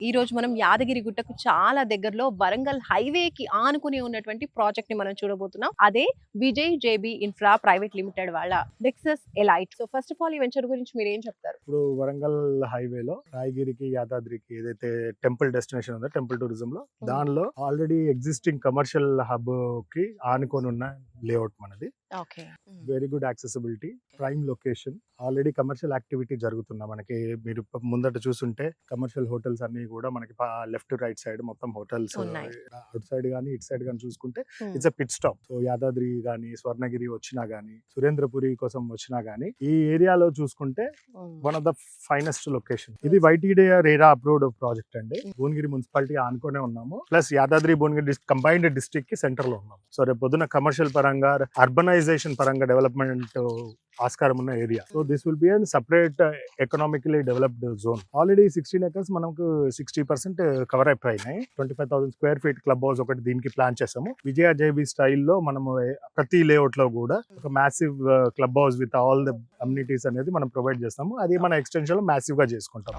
ఈ రోజు మనం యాదగిరి గుట్టకు చాలా దగ్గరలో వరంగల్ హైవేకి ఆనుకుని ఉన్నటువంటి ప్రాజెక్ట్ ని మనం చూడబోతున్నాం. అదే Vijay JB infra private limited వాళ్ళ Nexus Elite. So first of all ఈ వెంచర్ గురించి మీరు ఏం చెప్తారు? ఇప్పుడు వరంగల్ హైవేలో రాయగిరికి యాదాద్రికి ఏదైతే టెంపుల్ డెస్టినేషన్ ఉందో టెంపుల్ టూరిజం లో దానిలో ఆల్రెడీ ఎగ్జిస్టింగ్ కమర్షియల్ హబ్ కి ఆనుకొని ఉన్న లేఅవుట్ మనది. Very good accessibility, prime location, already commercial activity జరుగుతున్నా మనకి. మీరు ముందట చూస్తుంటే కమర్షియల్ హోటల్స్ అన్ని కూడా మనకి లెఫ్ట్ రైట్ సైడ్ మొత్తం హోటల్స్, అవుట్ సైడ్ గానీ ఇటు సైడ్ గానీ చూసుకుంటే it's a pit stop. So Yadadri గానీ స్వర్ణగిరి వచ్చినా గానీ సురేంద్రపురి కోసం వచ్చినా గానీ ఈ ఏరియాలో చూసుకుంటే one of the finest location. ఇది వైటీడీఏ రేరా అప్రూవ్డ్ ప్రాజెక్ట్ అండి. భువనగిరి మున్సిపాలిటీ ఆనుకునే ఉన్నాము, plus Yadadri Bhuvanagiri combined district కి సెంటర్ లో ఉన్నాము. సో రేపు పొద్దున కమర్షియల్ పరంగా అర్బనైజేషన్ పరంగా డెవలప్మెంట్ ఆస్కారం ఉన్న area. So this will be an separate economically developed zone. Already 16 acres మనకు 60% కవర్ అయిపోయినాయి. 25,000 square feet క్లబ్ హౌస్ ఒకటి దీనికి ప్లాన్ చేసాము. విజయ జేబీ స్టైల్లో మనము ప్రతి లేఅవుట్ లో కూడా ఒక massive club house with all the amenities అనేది మనం ప్రొవైడ్ చేస్తాము. అది మన ఎక్స్టెన్షన్ లో మ్యాసివ్ గా చేసుకుంటాం.